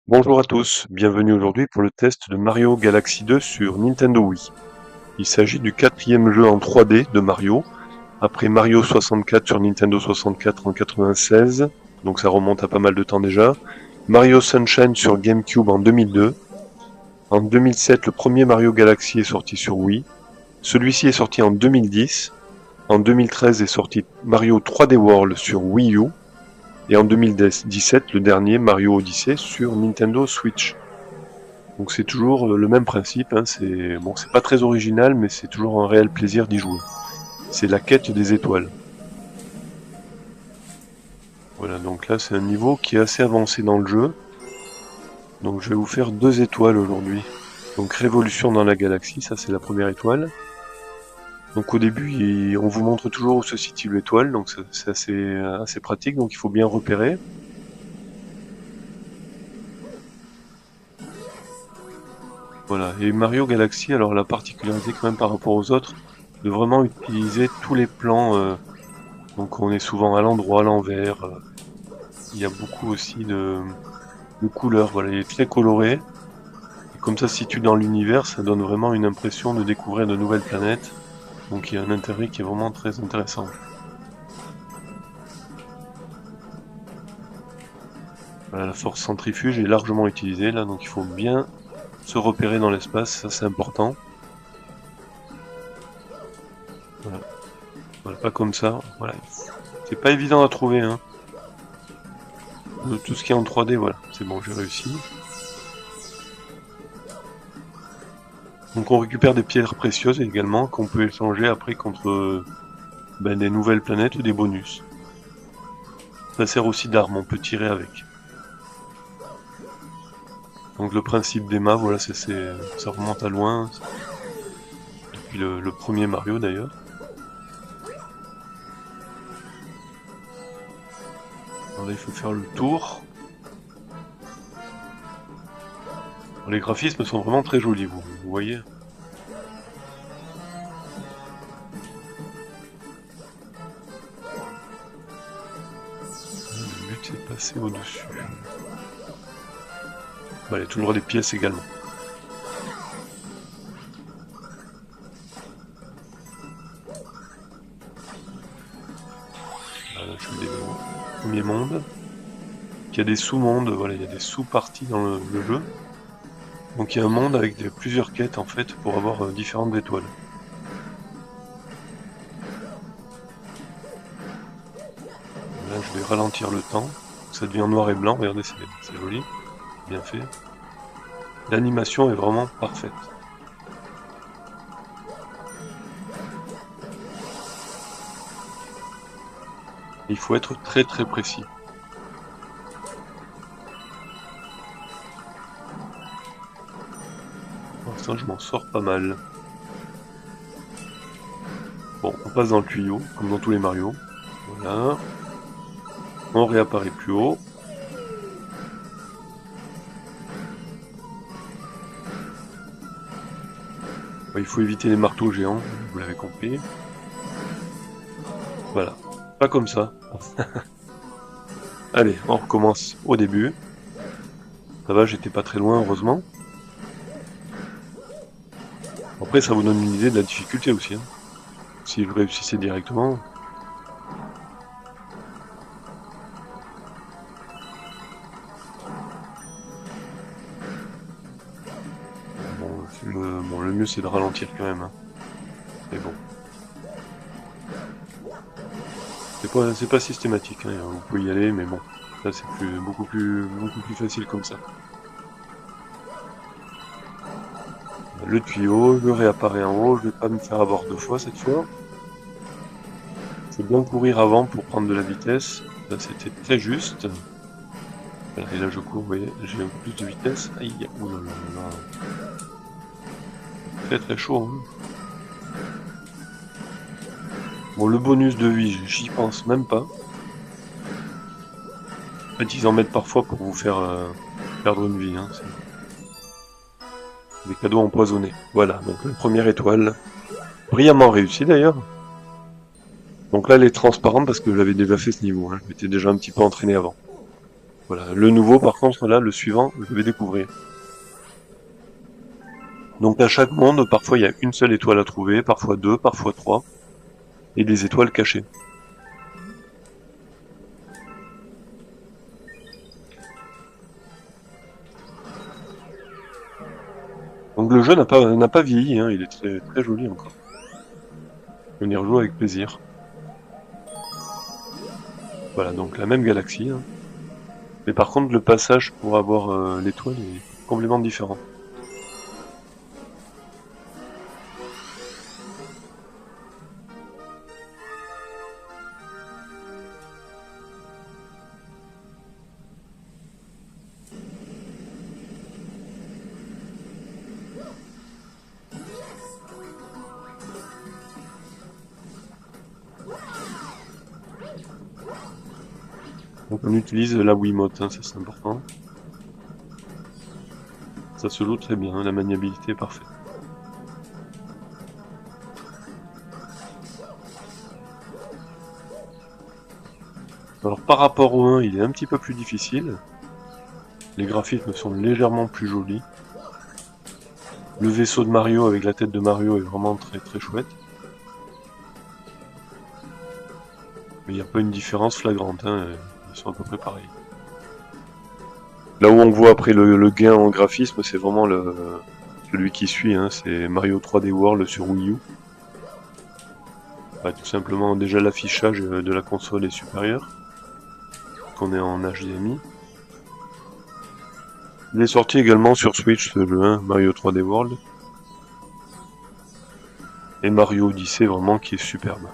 Bonjour à tous, bienvenue aujourd'hui pour le test de Mario Galaxy 2 sur Nintendo Wii. Il s'agit du quatrième jeu en 3D de Mario, après Mario 64 sur Nintendo 64 en 96, donc ça remonte à pas mal de temps déjà, Mario Sunshine sur GameCube en 2002, en 2007 le premier Mario Galaxy est sorti sur Wii, celui-ci est sorti en 2010, en 2013 est sorti Mario 3D World sur Wii U, et en 2017 le dernier Mario Odyssey sur Nintendo Switch. Donc c'est toujours le même principe, hein, c'est pas très original, mais c'est toujours un réel plaisir d'y jouer. C'est la quête des étoiles. Voilà, donc là c'est un niveau qui est assez avancé dans le jeu. Donc je vais vous faire 2 étoiles aujourd'hui. Donc Révolution dans la galaxie, ça c'est la première étoile. Donc au début, on vous montre toujours où se situe l'étoile, donc c'est assez pratique, donc il faut bien repérer. Voilà, et Mario Galaxy, alors la particularité quand même par rapport aux autres, de vraiment utiliser tous les plans, donc on est souvent à l'endroit, à l'envers, il y a beaucoup aussi de couleurs, voilà, il est très coloré, et comme ça se situe dans l'univers, ça donne vraiment une impression de découvrir de nouvelles planètes, donc il y a un intérêt qui est vraiment très intéressant. Voilà, la force centrifuge est largement utilisée là, donc il faut bien se repérer dans l'espace, ça c'est important. Voilà. Voilà, pas comme ça, voilà. C'est pas évident à trouver, hein. Tout ce qui est en 3D, voilà, c'est bon, j'ai réussi. Donc on récupère des pierres précieuses également, qu'on peut échanger après contre des nouvelles planètes ou des bonus. Ça sert aussi d'arme, on peut tirer avec. Donc le principe des mâts, voilà, ça remonte à loin, depuis le premier Mario d'ailleurs. Alors là il faut faire le tour. Alors, les graphismes sont vraiment très jolis, vous voyez. Le but c'est de passer au-dessus. Il y a toujours des pièces également. Voilà, je suis au premier monde. Il y a des sous-mondes, voilà, il y a des sous-parties dans le jeu. Donc il y a un monde avec plusieurs quêtes en fait pour avoir différentes étoiles. Là je vais ralentir le temps, ça devient noir et blanc, regardez c'est joli, bien fait. L'animation est vraiment parfaite. Il faut être très très précis. Pour l'instant je m'en sors pas mal. Bon, on passe dans le tuyau, comme dans tous les Mario. Voilà. On réapparaît plus haut. Il faut éviter les marteaux géants, vous l'avez compris. Voilà. Pas comme ça. Allez, on recommence au début. Ça va, j'étais pas très loin, heureusement. Après, ça vous donne une idée de la difficulté aussi. Hein. Si vous réussissez directement. Bon, le mieux c'est de ralentir quand même. Hein. Mais bon. C'est pas systématique, hein. Vous pouvez y aller, mais bon. Là c'est beaucoup plus facile comme ça. Le tuyau, je réapparais en haut, je vais pas me faire avoir 2 fois cette fois. Faut bien courir avant pour prendre de la vitesse. Là c'était très juste. Et là je cours, vous voyez, j'ai un peu plus de vitesse. Aïe, oulala. Très très chaud. Hein. Bon, le bonus de vie, j'y pense même pas. En fait, ils en mettent parfois pour vous faire perdre une vie. Hein. Des cadeaux empoisonnés. Voilà, donc la première étoile. Brillamment réussi d'ailleurs. Donc là, elle est transparente parce que j'avais déjà fait ce niveau. Hein. Je m'étais déjà un petit peu entraîné avant. Voilà, le nouveau par contre là, le suivant, je vais découvrir. Donc à chaque monde, parfois il y a une seule étoile à trouver, parfois deux, parfois trois, et des étoiles cachées. Donc le jeu n'a pas vieilli, hein, il est très, très joli encore. On y rejoue avec plaisir. Voilà, donc la même galaxie, hein. Mais par contre le passage pour avoir l'étoile est complètement différent. Donc on utilise la Wiimote, hein, ça c'est important. Ça se joue très bien, hein, la maniabilité est parfaite. Alors par rapport au 1, il est un petit peu plus difficile. Les graphismes sont légèrement plus jolis. Le vaisseau de Mario avec la tête de Mario est vraiment très très chouette. Mais il n'y a pas une différence flagrante, hein, ils sont à peu près pareils. Là où on voit après le gain en graphisme, c'est vraiment celui qui suit, hein, c'est Mario 3D World sur Wii U. Bah, tout simplement, déjà l'affichage de la console est supérieur, qu'on est en HDMI. Il est sorti également sur Switch, ce jeu, hein, Mario 3D World. Et Mario Odyssey, vraiment, qui est superbe.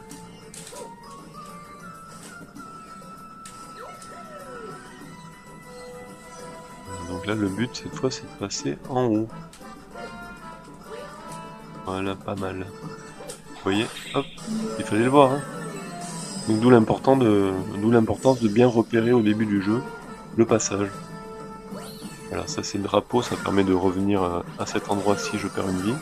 Donc là, le but, cette fois, c'est de passer en haut. Voilà, pas mal. Vous voyez, hop, il fallait le voir, hein. Donc d'où l'importance de bien repérer au début du jeu le passage. Voilà, ça c'est le drapeau, ça permet de revenir à cet endroit-ci, je perds une vie.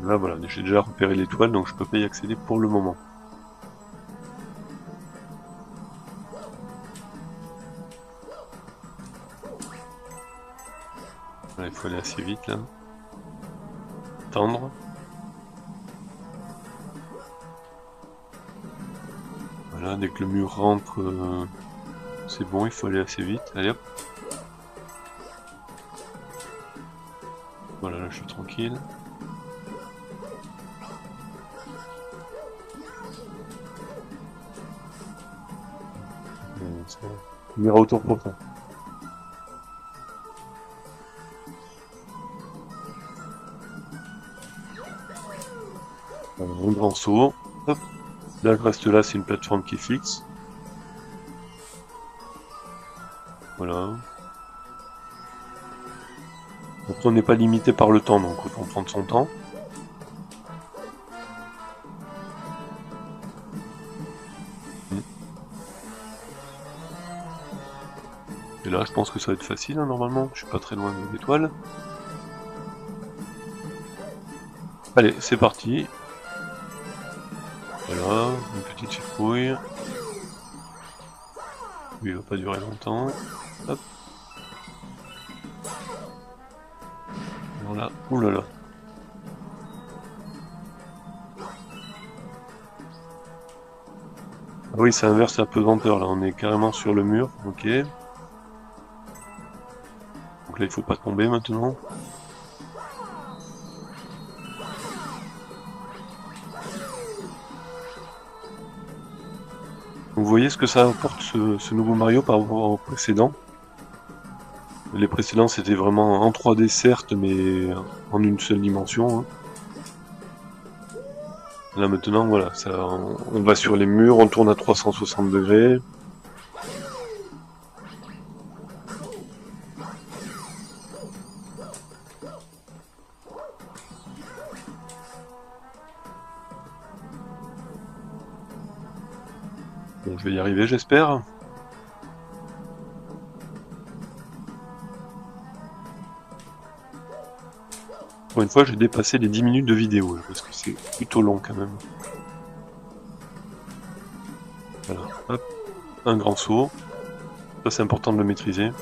Là voilà, j'ai déjà repéré l'étoile, donc je peux pas y accéder pour le moment. Voilà, il faut aller assez vite là. Tendre. Voilà, dès que le mur rentre, c'est bon, il faut aller assez vite. Allez hop. Voilà, là je suis tranquille. On ira autour pour ça. Un grand saut. Hop. Là, le reste là, c'est une plateforme qui est fixe. Voilà. Après, on n'est pas limité par le temps, donc autant prendre son temps. Et là, je pense que ça va être facile, hein, normalement. Je suis pas très loin de l'étoile. Allez, c'est parti. Voilà, une petite citrouille. Lui, il va pas durer longtemps. Hop. Voilà. Ouh là là. Ah oui, ça inverse la pesanteur, là. On est carrément sur le mur. Ok. Donc là, il faut pas tomber maintenant. Vous voyez ce que ça apporte ce nouveau Mario par rapport au précédent. Les précédents c'était vraiment en 3D certes, mais en une seule dimension, hein. Là maintenant voilà, on va sur les murs, on tourne à 360 degrés. Bon, je vais y arriver j'espère. Pour une fois, j'ai dépassé les 10 minutes de vidéo, parce que c'est plutôt long quand même. Voilà, hop, un grand saut. Ça, c'est important de le maîtriser.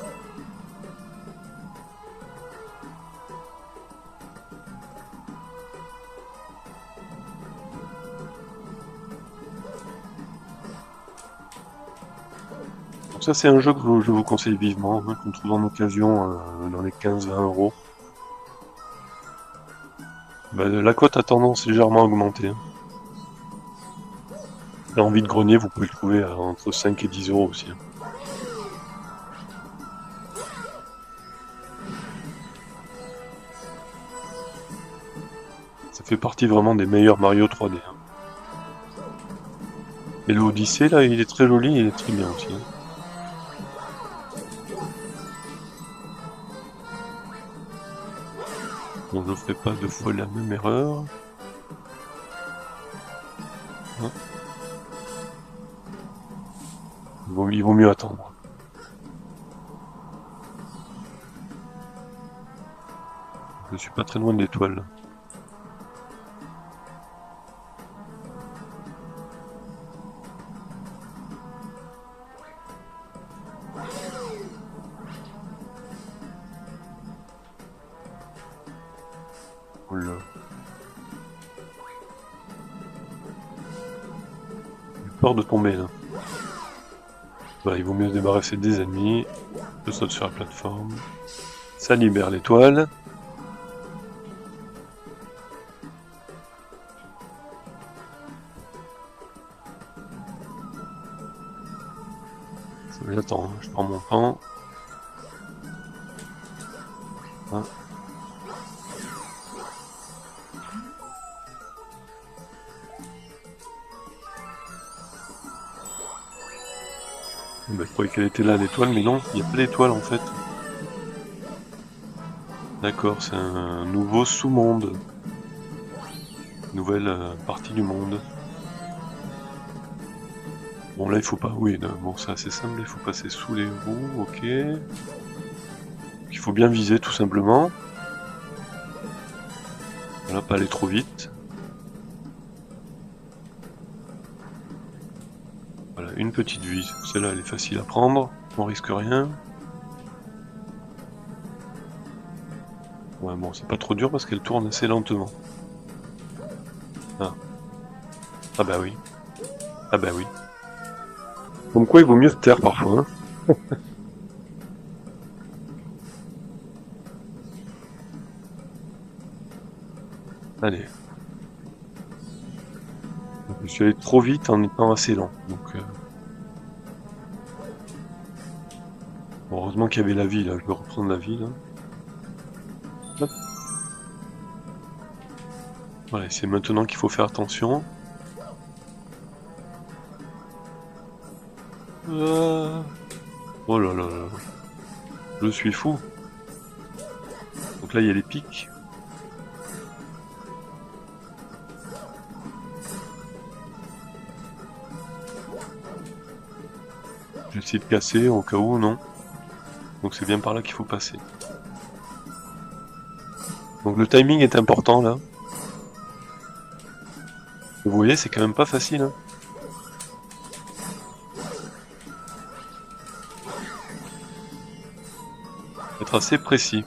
Donc ça, c'est un jeu que je vous conseille vivement, hein, qu'on trouve en occasion dans les 15-20 €. Bah, la cote a tendance légèrement à augmenter. Hein. En vide-grenier, vous pouvez le trouver entre 5 et 10 € aussi. Hein. Ça fait partie vraiment des meilleurs Mario 3D. Hein. Et le Odyssey, là, il est très joli et il est très bien aussi. Hein. Donc je ne ferai pas deux fois la même erreur. Hein. Il vaut mieux attendre. Je suis pas très loin de l'étoile. Oula. J'ai peur de tomber là. Voilà, il vaut mieux se débarrasser des ennemis. Je saute sur la plateforme. Ça libère l'étoile. J'attends, je prends mon temps. Hein. Je croyais qu'elle était là l'étoile, mais non, il n'y a pas d'étoile en fait. D'accord, c'est un nouveau sous-monde. Nouvelle partie du monde. Bon là il faut pas, oui, bon c'est assez simple, il faut passer sous les roues, ok. Il faut bien viser tout simplement. Voilà, pas aller trop vite. Voilà, une petite vise, celle-là elle est facile à prendre, on risque rien. Ouais bon, c'est pas trop dur parce qu'elle tourne assez lentement. Ah. Ah bah oui. Ah bah oui. Comme quoi il vaut mieux se taire parfois. Hein. Allez. Je suis allé trop vite en étant assez lent. Donc, heureusement qu'il y avait la vie là, je vais reprendre la vie là. Hop. Voilà, c'est maintenant qu'il faut faire attention. Oh là là là. Je suis fou. Donc là il y a les pics. J'essaie de casser au cas où, non. Donc c'est bien par là qu'il faut passer. Donc le timing est important là. Vous voyez, c'est quand même pas facile. Hein. Être assez précis.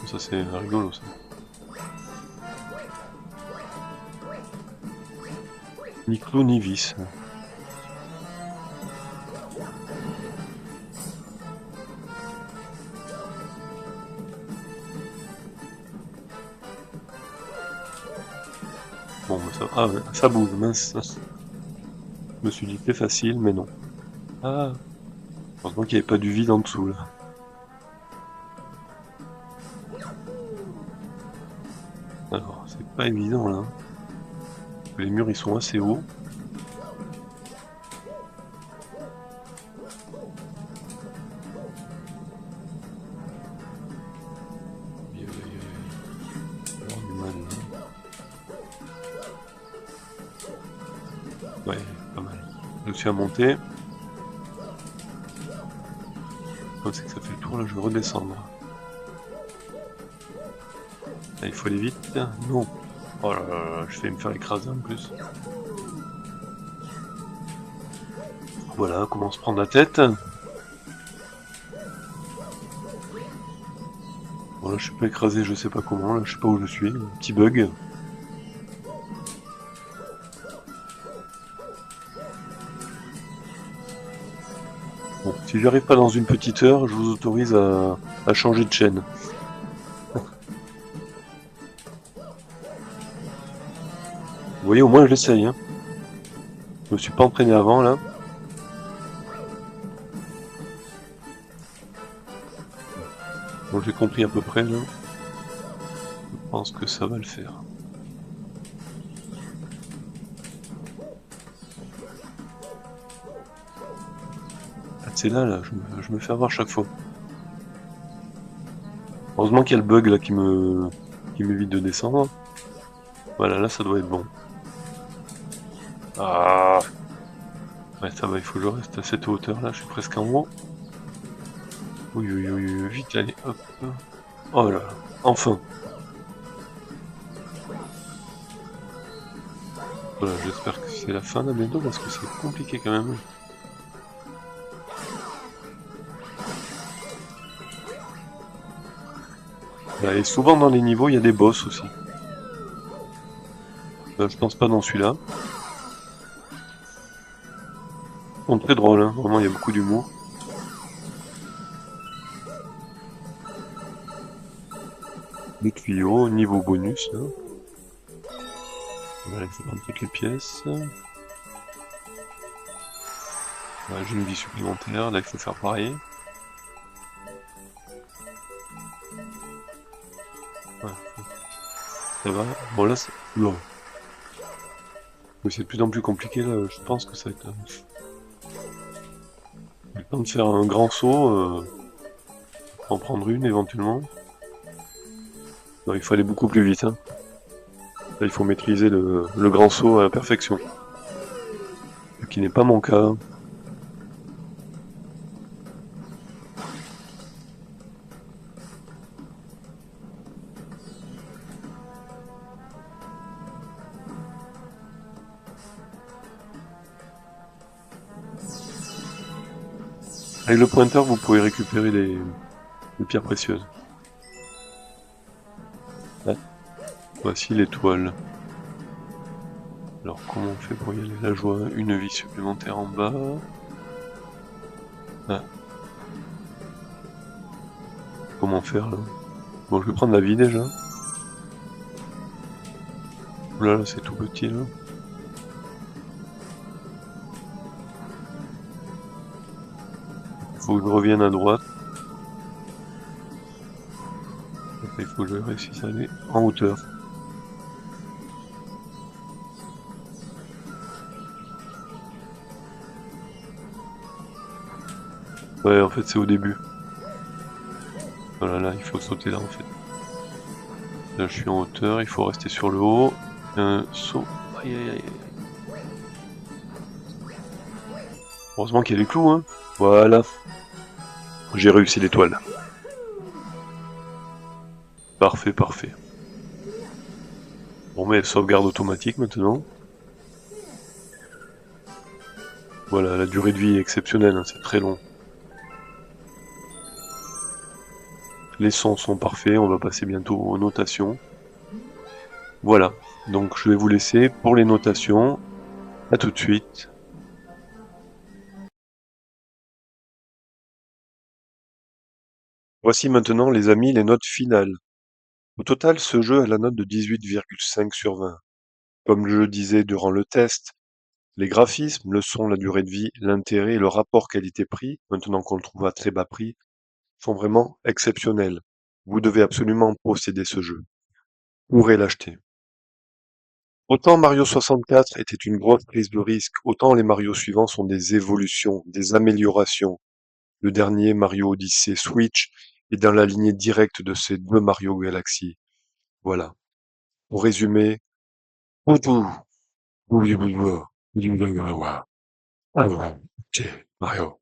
Ça c'est rigolo ça. Ni clou ni vis. Bon, ça... Ah, ça bouge, mince. Je me suis dit que c'est facile, mais non. Ah, heureusement qu'il n'y avait pas du vide en dessous, là. Alors, c'est pas évident, là. Les murs, ils sont assez hauts. Ouais, pas mal. Je suis à monter. Comme c'est que ça fait le tour, là, je vais redescendre. Là, il faut aller vite. Non. Oh là là, je vais me faire écraser en plus. Voilà, comment se prendre la tête. Voilà, je suis pas écrasé, je sais pas comment, là, je sais pas où je suis. Un petit bug. Bon, si j'arrive pas dans une petite heure, je vous autorise à changer de chaîne. Vous voyez, au moins je l'essaye, hein. Je me suis pas entraîné avant, là. Bon, j'ai compris à peu près, là. Je pense que ça va le faire. Ah, c'est là, je me fais avoir chaque fois. Heureusement qu'il y a le bug, là, qui m'évite de descendre. Voilà, là, ça doit être bon. Ah! Ouais, ça va, il faut que je reste à cette hauteur-là, je suis presque en haut. Oui, oui, oui, oui, vite, allez, hop. Oh là là, enfin! Voilà, j'espère que c'est la fin là bientôt parce que c'est compliqué quand même. Voilà, et souvent dans les niveaux, il y a des boss aussi. Je pense pas dans celui-là. Ils sont très drôles, hein. Vraiment, il y a beaucoup d'humour. Des tuyaux, niveau bonus, là. Voilà, il faut prendre toutes les pièces. Voilà, j'ai une vie supplémentaire, là il faut faire pareil. Voilà, ça va. Bon là, c'est... Oula. Mais c'est de plus en plus compliqué là, je pense que ça va être... Le temps de faire un grand saut, en prendre une éventuellement. Non, il faut aller beaucoup plus vite, hein. Là, il faut maîtriser le grand saut à la perfection. Ce qui n'est pas mon cas. Avec le pointeur, vous pouvez récupérer les pierres précieuses. Ouais. Voici l'étoile. Alors, comment on fait pour y aller? Là, je vois une vie supplémentaire en bas. Ah. Comment faire, là? Bon, je vais prendre la vie, déjà. Oula, là, c'est tout petit, là. Il faut que je revienne à droite. Après, il faut que je réussisse à aller en hauteur. Ouais, en fait, c'est au début. Voilà, là, il faut sauter là, en fait. Là, je suis en hauteur, il faut rester sur le haut. Un saut. Aïe, aïe, aïe. Heureusement qu'il y a les clous, hein. Voilà. J'ai réussi l'étoile. Parfait, parfait. Bon, mais sauvegarde automatique maintenant. Voilà, la durée de vie est exceptionnelle, hein, c'est très long. Les sons sont parfaits, on va passer bientôt aux notations. Voilà, donc je vais vous laisser pour les notations. À tout de suite. Voici maintenant, les amis, les notes finales. Au total, ce jeu a la note de 18,5 sur 20. Comme je le disais durant le test, les graphismes, le son, la durée de vie, l'intérêt et le rapport qualité-prix, maintenant qu'on le trouve à très bas prix, sont vraiment exceptionnels. Vous devez absolument posséder ce jeu. Vous pourrez l'acheter. Autant Mario 64 était une grosse prise de risque, autant les Mario suivants sont des évolutions, des améliorations. Le dernier, Mario Odyssey Switch, est dans la lignée directe de ces deux Mario Galaxy. Voilà. Pour résumer, Mario.